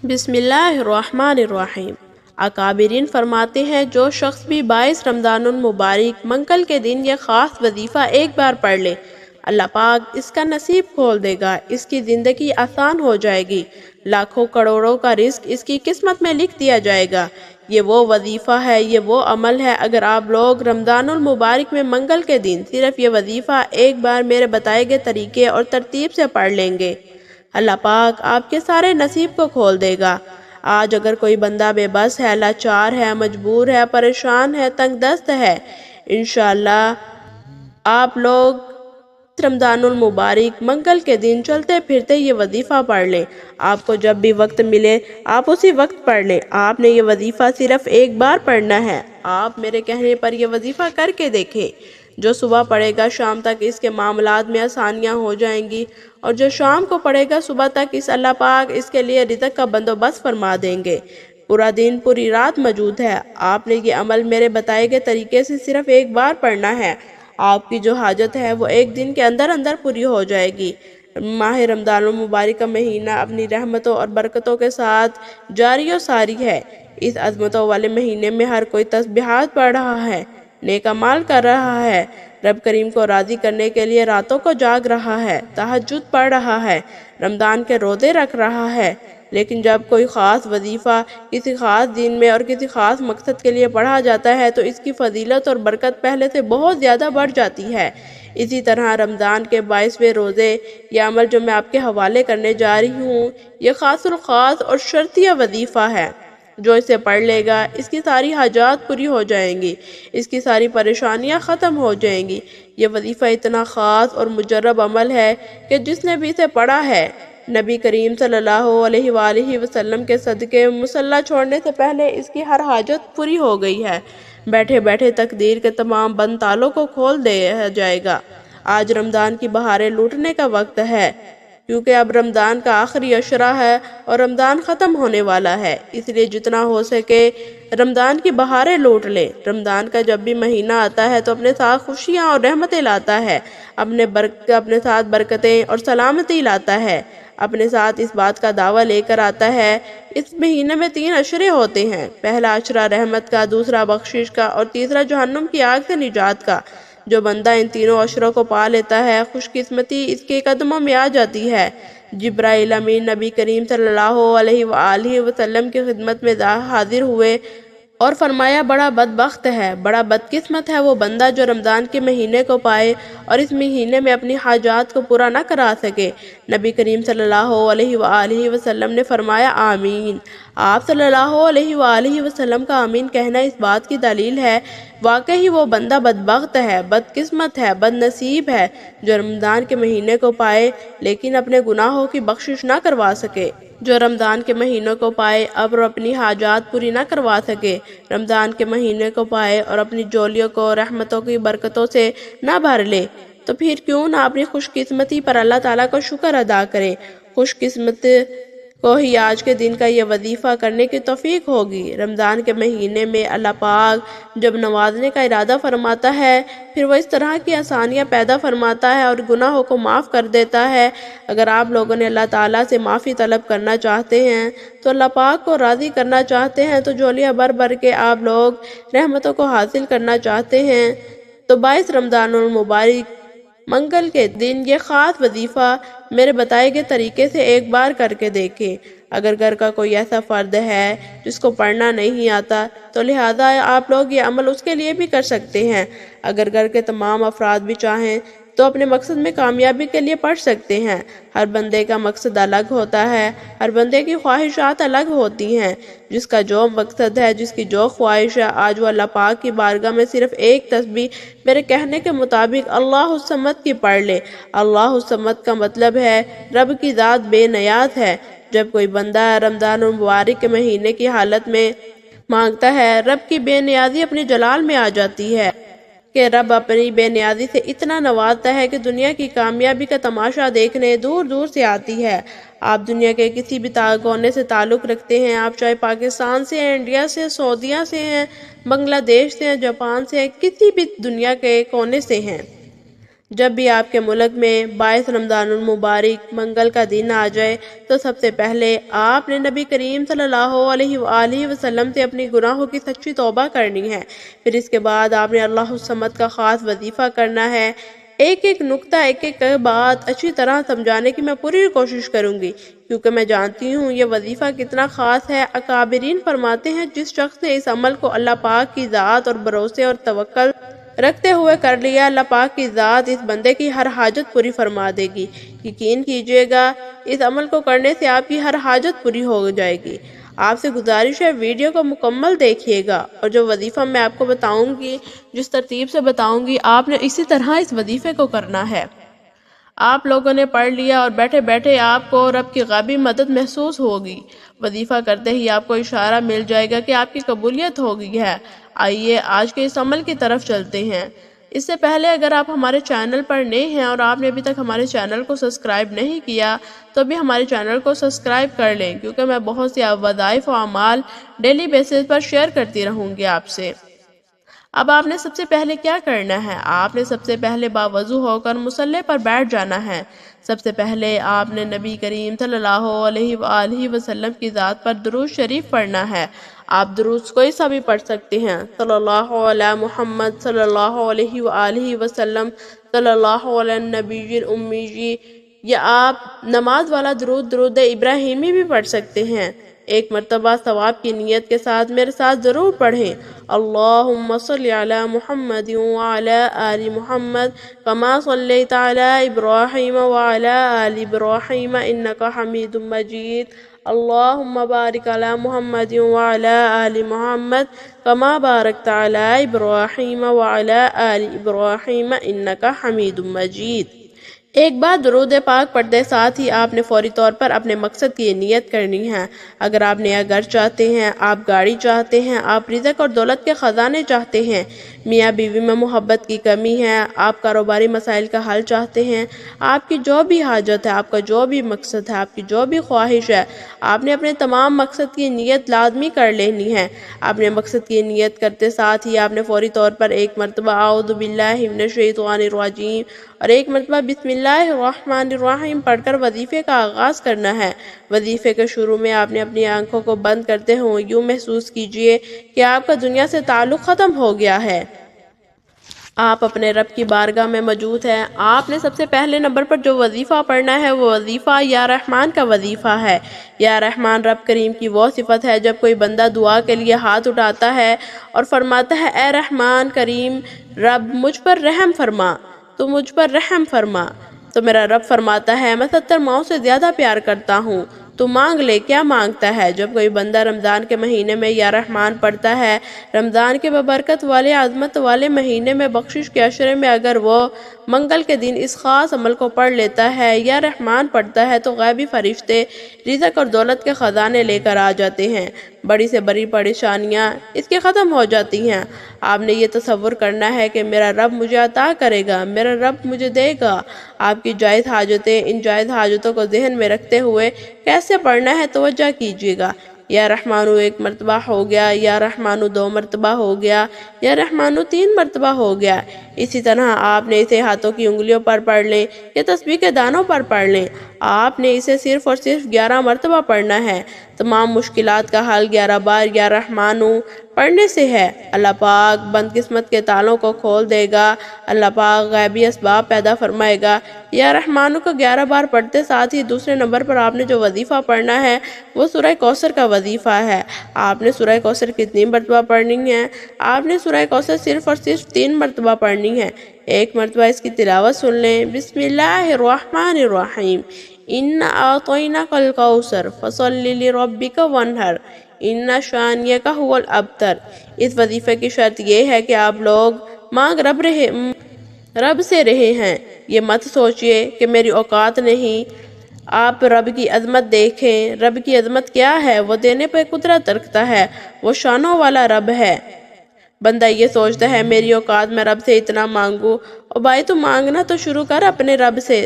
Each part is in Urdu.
بسم اللہ الرحمن الرحیم۔ اکابرین فرماتے ہیں جو شخص بھی 22 رمضان المبارک منگل کے دن یہ خاص وظیفہ ایک بار پڑھ لے، اللہ پاک اس کا نصیب کھول دے گا، اس کی زندگی آسان ہو جائے گی، لاکھوں کروڑوں کا رزق اس کی قسمت میں لکھ دیا جائے گا۔ یہ وہ وظیفہ ہے، یہ وہ عمل ہے، اگر آپ لوگ رمضان المبارک میں منگل کے دن صرف یہ وظیفہ ایک بار میرے بتائے گئے طریقے اور ترتیب سے پڑھ لیں گے، اللہ پاک آپ کے سارے نصیب کو کھول دے گا۔ آج اگر کوئی بندہ بے بس ہے، لاچار ہے، مجبور ہے، پریشان ہے، تنگ دست ہے، انشاءاللہ آپ لوگ رمضان المبارک منگل کے دن چلتے پھرتے یہ وظیفہ پڑھ لیں۔ آپ کو جب بھی وقت ملے آپ اسی وقت پڑھ لیں۔ آپ نے یہ وظیفہ صرف ایک بار پڑھنا ہے۔ آپ میرے کہنے پر یہ وظیفہ کر کے دیکھیں۔ جو صبح پڑھے گا شام تک اس کے معاملات میں آسانیاں ہو جائیں گی، اور جو شام کو پڑھے گا صبح تک اللہ پاک اس کے لیے رزق کا بندوبست فرما دیں گے۔ پورا دن پوری رات موجود ہے۔ آپ نے یہ عمل میرے بتائے گئے طریقے سے صرف ایک بار پڑھنا ہے۔ آپ کی جو حاجت ہے وہ ایک دن کے اندر اندر پوری ہو جائے گی۔ ماہ رمضان المبارک کا مہینہ اپنی رحمتوں اور برکتوں کے ساتھ جاری و ساری ہے۔ اس عظمتوں والے مہینے میں ہر کوئی تسبیحات پڑھ رہا ہے، نیک اعمال کر رہا ہے، رب کریم کو راضی کرنے کے لیے راتوں کو جاگ رہا ہے، تہجد پڑھ رہا ہے، رمضان کے روزے رکھ رہا ہے۔ لیکن جب کوئی خاص وظیفہ کسی خاص دن میں اور کسی خاص مقصد کے لیے پڑھا جاتا ہے تو اس کی فضیلت اور برکت پہلے سے بہت زیادہ بڑھ جاتی ہے۔ اسی طرح رمضان کے 22ویں روزے یہ عمل جو میں آپ کے حوالے کرنے جا رہی ہوں، یہ خاص الخاص اور شرطیہ وظیفہ ہے۔ جو اسے پڑھ لے گا اس کی ساری حاجات پوری ہو جائیں گی، اس کی ساری پریشانیاں ختم ہو جائیں گی۔ یہ وظیفہ اتنا خاص اور مجرب عمل ہے کہ جس نے بھی اسے پڑھا ہے، نبی کریم صلی اللہ علیہ وآلہ وسلم کے صدقے مصلی چھوڑنے سے پہلے اس کی ہر حاجت پوری ہو گئی ہے۔ بیٹھے بیٹھے تقدیر کے تمام بند تالوں کو کھول دیا جائے گا۔ آج رمضان کی بہاریں لوٹنے کا وقت ہے، کیونکہ اب رمضان کا آخری عشرہ ہے اور رمضان ختم ہونے والا ہے، اس لیے جتنا ہو سکے رمضان کی بہاریں لوٹ لیں۔ رمضان کا جب بھی مہینہ آتا ہے تو اپنے ساتھ خوشیاں اور رحمتیں لاتا ہے، اپنے ساتھ برکتیں اور سلامتی لاتا ہے، اپنے ساتھ اس بات کا دعویٰ لے کر آتا ہے۔ اس مہینے میں 3 عشرے ہوتے ہیں، پہلا عشرہ رحمت کا، دوسرا بخشش کا، اور تیسرا جہنم کی آگ سے نجات کا۔ جو بندہ ان تینوں عشروں کو پا لیتا ہے، خوش قسمتی اس کے قدموں میں آ جاتی ہے۔ جبرائیل امین نبی کریم صلی اللہ علیہ وآلہ وسلم کی خدمت میں حاضر ہوئے اور فرمایا بڑا بدبخت ہے، بڑا بدقسمت ہے وہ بندہ جو رمضان کے مہینے کو پائے اور اس مہینے میں اپنی حاجات کو پورا نہ کرا سکے۔ نبی کریم صلی اللہ علیہ وآلہ وسلم نے فرمایا آمین۔ آپ صلی اللہ علیہ وآلہ وسلم کا آمین کہنا اس بات کی دلیل ہے واقعی وہ بندہ بدبخت ہے، بدقسمت ہے، بد نصیب ہے جو رمضان کے مہینے کو پائے لیکن اپنے گناہوں کی بخشش نہ کروا سکے، جو رمضان کے مہینوں کو پائے اور اپنی حاجات پوری نہ کروا سکے، رمضان کے مہینے کو پائے اور اپنی جولیوں کو رحمتوں کی برکتوں سے نہ بھر لے، تو پھر کیوں نہ اپنی خوش قسمتی پر اللہ تعالیٰ کو شکر ادا کرے۔ خوش قسمت کو ہی آج کے دن کا یہ وظیفہ کرنے کی توفیق ہوگی۔ رمضان کے مہینے میں اللہ پاک جب نوازنے کا ارادہ فرماتا ہے پھر وہ اس طرح کی آسانیاں پیدا فرماتا ہے اور گناہوں کو معاف کر دیتا ہے۔ اگر آپ لوگوں نے اللہ تعالیٰ سے معافی طلب کرنا چاہتے ہیں تو اللہ پاک کو راضی کرنا چاہتے ہیں، تو جولیاں بھر بھر کے آپ لوگ رحمتوں کو حاصل کرنا چاہتے ہیں، تو 22 رمضان المبارک منگل کے دن یہ خاص وظیفہ میرے بتائے گئے طریقے سے ایک بار کر کے دیکھیں۔ اگر گھر کا کوئی ایسا فرد ہے جس کو پڑھنا نہیں آتا تو لہٰذا آپ لوگ یہ عمل اس کے لیے بھی کر سکتے ہیں۔ اگر گھر کے تمام افراد بھی چاہیں تو اپنے مقصد میں کامیابی کے لیے پڑھ سکتے ہیں۔ ہر بندے کا مقصد الگ ہوتا ہے، ہر بندے کی خواہشات الگ ہوتی ہیں۔ جس کا جو مقصد ہے، جس کی جو خواہش ہے، آج وہ اللہ پاک کی بارگاہ میں صرف ایک تسبیح میرے کہنے کے مطابق اللہ الصمد کی پڑھ لے۔ اللہ الصمد کا مطلب ہے رب کی ذات بے نیاز ہے۔ جب کوئی بندہ رمضان المبارک کے مہینے کی حالت میں مانگتا ہے، رب کی بے نیازی اپنی جلال میں آ جاتی ہے کہ رب اپنی بے نیازی سے اتنا نوازتا ہے کہ دنیا کی کامیابی کا تماشا دیکھنے دور دور سے آتی ہے۔ آپ دنیا کے کسی بھی کونے سے تعلق رکھتے ہیں، آپ چاہے پاکستان سے ہیں، انڈیا سے، سعودیہ سے ہیں، بنگلہ دیش سے ہیں، جاپان سے ہیں، کسی بھی دنیا کے کونے سے ہیں، جب بھی آپ کے ملک میں 22 رمضان المبارک منگل کا دن آ جائے تو سب سے پہلے آپ نے نبی کریم صلی اللہ علیہ وآلہ وسلم سے اپنی گناہوں کی سچی توبہ کرنی ہے۔ پھر اس کے بعد آپ نے اللہ الصمد کا خاص وظیفہ کرنا ہے۔ ایک ایک نقطہ ایک ایک بات اچھی طرح سمجھانے کی میں پوری کوشش کروں گی، کیونکہ میں جانتی ہوں یہ وظیفہ کتنا خاص ہے۔ اکابرین فرماتے ہیں جس شخص نے اس عمل کو اللہ پاک کی ذات اور بھروسے اور توکل رکھتے ہوئے کر لیا، اللہ پاک کی ذات اس بندے کی ہر حاجت پوری فرما دے گی۔ یقین کیجئے گا اس عمل کو کرنے سے آپ کی ہر حاجت پوری ہو جائے گی۔ آپ سے گزارش ہے ویڈیو کو مکمل دیکھیے گا، اور جو وظیفہ میں آپ کو بتاؤں گی، جس ترتیب سے بتاؤں گی، آپ نے اسی طرح اس وظیفے کو کرنا ہے۔ آپ لوگوں نے پڑھ لیا اور بیٹھے بیٹھے آپ کو رب کی غیبی مدد محسوس ہوگی۔ وظیفہ کرتے ہی آپ کو اشارہ مل جائے گا کہ آپ کی قبولیت ہو گئی ہے۔ آئیے آج کے اس عمل کی طرف چلتے ہیں۔ اس سے پہلے اگر آپ ہمارے چینل پر نئے ہیں اور آپ نے ابھی تک ہمارے چینل کو سبسکرائب نہیں کیا تو بھی ہمارے چینل کو سبسکرائب کر لیں، کیونکہ میں بہت سی وظائف و اعمال ڈیلی بیسس پر شیئر کرتی رہوں گی آپ سے۔ اب آپ نے سب سے پہلے کیا کرنا ہے؟ آپ نے سب سے پہلے باوضو ہو کر مصلی پر بیٹھ جانا ہے۔ سب سے پہلے آپ نے نبی کریم صلی اللہ علیہ وآلہ وسلم کی ذات پر درود شریف پڑھنا ہے۔ آپ درود کوئی سا بھی پڑھ سکتے ہیں، صلی اللہ علیہ محمد صلی اللہ علیہ وآلہ وسلم، صلی اللہ علیہ النبی الامی، یا آپ نماز والا درود ابراہیمی بھی پڑھ سکتے ہیں۔ ایک مرتبہ ثواب کی نیت کے ساتھ میرے ساتھ ضرور پڑھیں، اللہم صلی علی محمد وعلی آل محمد کما صلیت علی ابراہیم وعلی آل ابراہیم انکا حمید مجید، اللہم بارک علی محمد وعلی آل محمد کما بارکت علی ابراہیم وعلی آل ابراہیم انکا حمید مجید۔ ایک بار درود پاک پڑھتے ساتھ ہی آپ نے فوری طور پر اپنے مقصد کی نیت کرنی ہے۔ اگر آپ نیا گھر چاہتے ہیں، آپ گاڑی چاہتے ہیں، آپ رزق اور دولت کے خزانے چاہتے ہیں، میاں بیوی میں محبت کی کمی ہے، آپ کاروباری مسائل کا حل چاہتے ہیں، آپ کی جو بھی حاجت ہے، آپ کا جو بھی مقصد ہے، آپ کی جو بھی خواہش ہے، آپ نے اپنے تمام مقصد کی نیت لازمی کر لینی ہے۔ آپ نے مقصد کی نیت کرتے ساتھ ہی آپ نے فوری طور پر ایک مرتبہ اعوذ باللہ من الشیطان الرجیم اور ایک مرتبہ بسم اللہ الرحمن الرحیم پڑھ کر وظیفے کا آغاز کرنا ہے۔ وظیفے کے شروع میں آپ نے اپنی آنکھوں کو بند کرتے ہوئے یوں محسوس کیجئے کہ آپ کا دنیا سے تعلق ختم ہو گیا ہے، آپ اپنے رب کی بارگاہ میں موجود ہیں۔ آپ نے سب سے پہلے نمبر پر جو وظیفہ پڑھنا ہے وہ وظیفہ یا رحمان کا وظیفہ ہے۔ یا رحمان رب کریم کی وہ صفت ہے جب کوئی بندہ دعا کے لیے ہاتھ اٹھاتا ہے اور فرماتا ہے اے رحمان کریم رب مجھ پر رحم فرما، تو مجھ پر رحم فرما، تو میرا رب فرماتا ہے میں 70 ماؤں سے زیادہ پیار کرتا ہوں، تو مانگ لے کیا مانگتا ہے۔ جب کوئی بندہ رمضان کے مہینے میں یا رحمان پڑھتا ہے، رمضان کے ببرکت والے عظمت والے مہینے میں بخشش کے عشرے میں اگر وہ منگل کے دن اس خاص عمل کو پڑھ لیتا ہے یا رحمان پڑھتا ہے تو غیبی فرشتے رزق اور دولت کے خزانے لے کر آ جاتے ہیں، بڑی سے بڑی پریشانیاں اس کے ختم ہو جاتی ہیں۔ آپ نے یہ تصور کرنا ہے کہ میرا رب مجھے عطا کرے گا، میرا رب مجھے دے گا۔ آپ کی جائز حاجتیں، ان جائز حاجتوں کو ذہن میں رکھتے ہوئے کیسے پڑھنا ہے توجہ کیجیے گا۔ یا رحمانو 1 مرتبہ ہو گیا، یا رحمانو 2 مرتبہ ہو گیا، یا رحمانو 3 مرتبہ ہو گیا۔ اسی طرح آپ نے اسے ہاتھوں کی انگلیوں پر پڑھ لیں یا تسبیح کے دانوں پر پڑھ لیں۔ آپ نے اسے صرف اور صرف 11 مرتبہ پڑھنا ہے۔ تمام مشکلات کا حل 11 بار یا رحمانو پڑھنے سے ہے۔ اللہ پاک بند قسمت کے تالوں کو کھول دے گا، اللہ پاک غیبی اسباب پیدا فرمائے گا۔ یا رحمانو کو 11 بار پڑھتے ساتھ ہی دوسرے نمبر پر آپ نے جو وظیفہ پڑھنا ہے وہ سورہ کوثر کا وظیفہ ہے۔ آپ نے سورہ کوثر کتنی مرتبہ پڑھنی ہے؟ آپ نے سورہ کوثر صرف اور صرف 3 مرتبہ پڑھنی ہے۔ ایک مرتبہ اس کی تلاوت سن لیں، بسم اللہ الرحمن الرحیم، اِنَّا أَعْطَيْنَاكَ الْكَوْثَرَ فَصَلِّ لِرَبِّكَ وَانْحَرْ إِنَّ شَانِئَكَ هُوَ الْأَبْتَرُ۔ اس وظیفے کی شرط یہ ہے کہ آپ لوگ مانگ رب سے رہے ہیں۔ یہ مت سوچئے کہ میری اوقات نہیں، آپ رب کی عظمت دیکھیں۔ رب کی عظمت کیا ہے؟ وہ دینے پہ قدرت رکھتا ہے، وہ شانوں والا رب ہے۔ بندہ یہ سوچتا ہے میری اوقات میں رب سے اتنا مانگوں، اور بھائی تو مانگنا تو شروع کر اپنے رب سے۔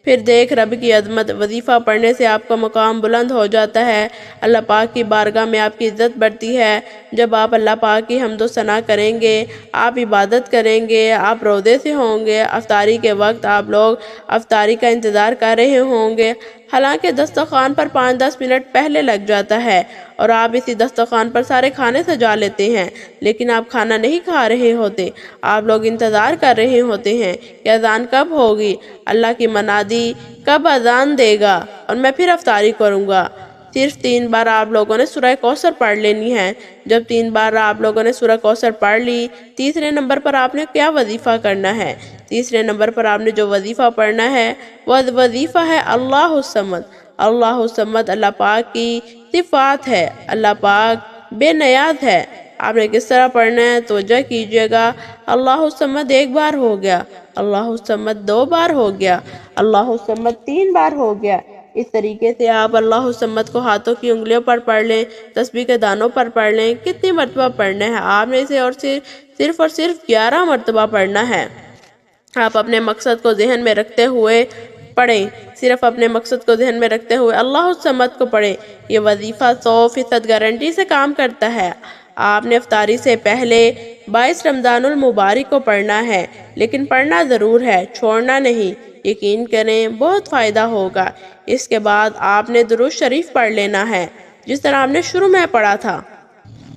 پھر دیکھ رب کی عظمت، وظیفہ پڑھنے سے آپ کا مقام بلند ہو جاتا ہے، اللہ پاک کی بارگاہ میں آپ کی عزت بڑھتی ہے۔ جب آپ اللہ پاک کی حمد و ثنا کریں گے، آپ عبادت کریں گے، آپ روزے سے ہوں گے، افطاری کے وقت آپ لوگ افطاری کا انتظار کر رہے ہوں گے، حالانکہ دسترخوان پر 5-10 منٹ پہلے لگ جاتا ہے اور آپ اسی دسترخوان پر سارے کھانے سجا لیتے ہیں، لیکن آپ کھانا نہیں کھا رہے ہوتے، آپ لوگ انتظار کر رہے ہوتے ہیں کہ اذان کب ہوگی، اللہ کی منادی کب اذان دے گا اور میں پھر افطاری کروں گا۔ صرف 3 بار آپ لوگوں نے سورہ کوثر پڑھ لینی ہے۔ جب 3 بار آپ لوگوں نے سورہ کوثر پڑھ لی، تیسرے نمبر پر آپ نے کیا وظیفہ کرنا ہے؟ تیسرے نمبر پر آپ نے جو وظیفہ پڑھنا ہے وہ وظیفہ ہے اللہ الصمد۔ اللہ الصمد اللہ پاک کی صفات ہے، اللہ پاک بے نیاز ہے۔ آپ نے کس طرح پڑھنا ہے توجہ کیجئے گا۔ اللہ الصمد 1 بار ہو گیا، اللہ الصمد 2 بار ہو گیا، اللہ الصمد 3 بار ہو گیا۔ اس طریقے سے آپ اللہ الصمد کو ہاتھوں کی انگلیوں پر پڑھ لیں، تسبیح کے دانوں پر پڑھ لیں۔ کتنی مرتبہ پڑھنا ہے؟ آپ نے اسے صرف 11 مرتبہ پڑھنا ہے۔ آپ اپنے مقصد کو ذہن میں رکھتے ہوئے پڑھیں، صرف اپنے مقصد کو ذہن میں رکھتے ہوئے اللہ الصمد کو پڑھیں۔ یہ وظیفہ 100% گارنٹی سے کام کرتا ہے۔ آپ نے افطاری سے پہلے 22 رمضان المبارک کو پڑھنا ہے، لیکن پڑھنا ضرور ہے، چھوڑنا نہیں۔ یقین کریں بہت فائدہ ہوگا۔ اس کے بعد آپ نے درود شریف پڑھ لینا ہے، جس طرح آپ نے شروع میں پڑھا تھا۔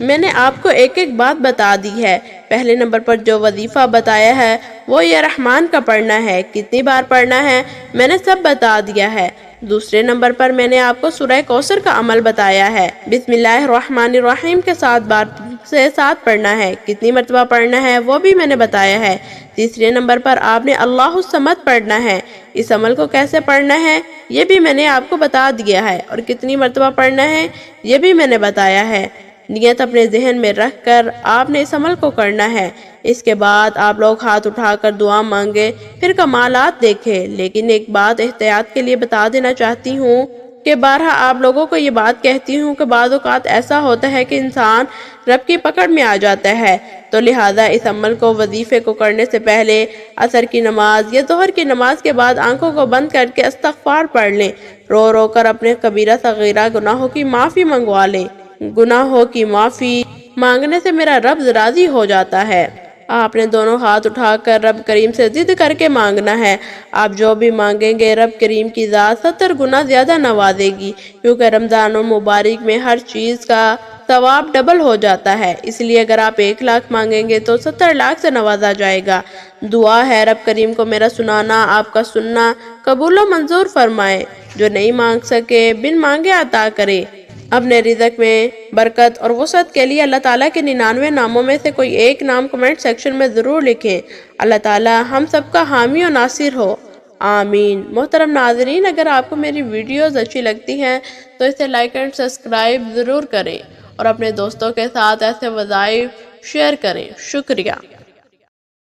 میں نے آپ کو ایک بات بتا دی ہے۔ پہلے نمبر پر جو وظیفہ بتایا ہے وہ یہ رحمان کا پڑھنا ہے، کتنی بار پڑھنا ہے میں نے سب بتا دیا ہے۔ دوسرے نمبر پر میں نے آپ کو سورہ کوثر کا عمل بتایا ہے، بسم اللہ الرحمن الرحیم کے 7 بار سے 7 پڑھنا ہے، کتنی مرتبہ پڑھنا ہے وہ بھی میں نے بتایا ہے۔ تیسرے نمبر پر آپ نے اللہ الصمد پڑھنا ہے، اس عمل کو کیسے پڑھنا ہے یہ بھی میں نے آپ کو بتا دیا ہے، اور کتنی مرتبہ پڑھنا ہے یہ بھی میں نے بتایا ہے۔ نیت اپنے ذہن میں رکھ کر آپ نے اس عمل کو کرنا ہے۔ اس کے بعد آپ لوگ ہاتھ اٹھا کر دعا مانگے، پھر کمالات دیکھیں۔ لیکن ایک بات احتیاط کے لیے بتا دینا چاہتی ہوں کہ بارہا آپ لوگوں کو یہ بات کہتی ہوں کہ بعض اوقات ایسا ہوتا ہے کہ انسان رب کی پکڑ میں آ جاتا ہے، تو لہٰذا اس عمل کو، وظیفے کو کرنے سے پہلے عصر کی نماز یا ظہر کی نماز کے بعد آنکھوں کو بند کر کے استغفار پڑھ لیں، رو رو کر اپنے کبیرہ صغیرہ گناہوں کی معافی منگوا لیں۔ گناہوں کی معافی مانگنے سے میرا رب راضی ہو جاتا ہے۔ آپ نے دونوں ہاتھ اٹھا کر رب کریم سے ضد کر کے مانگنا ہے۔ آپ جو بھی مانگیں گے رب کریم کی ذات 70 گنا زیادہ نوازے گی، کیونکہ رمضان المبارک میں ہر چیز کا ثواب ڈبل ہو جاتا ہے۔ اس لیے اگر آپ 1 لاکھ مانگیں گے تو 70 لاکھ سے نوازا جائے گا۔ دعا ہے رب کریم کو میرا سنانا، آپ کا سننا قبول و منظور فرمائے۔ جو نہیں مانگ سکے بن مانگے عطا کرے۔ اپنے رزق میں برکت اور وسعت کے لیے اللہ تعالیٰ کے 99 ناموں میں سے کوئی ایک نام کمنٹ سیکشن میں ضرور لکھیں۔ اللہ تعالیٰ ہم سب کا حامی و ناصر ہو، آمین۔ محترم ناظرین، اگر آپ کو میری ویڈیوز اچھی لگتی ہیں تو اسے لائک اینڈ سبسکرائب ضرور کریں اور اپنے دوستوں کے ساتھ ایسے وظائف شیئر کریں۔ شکریہ۔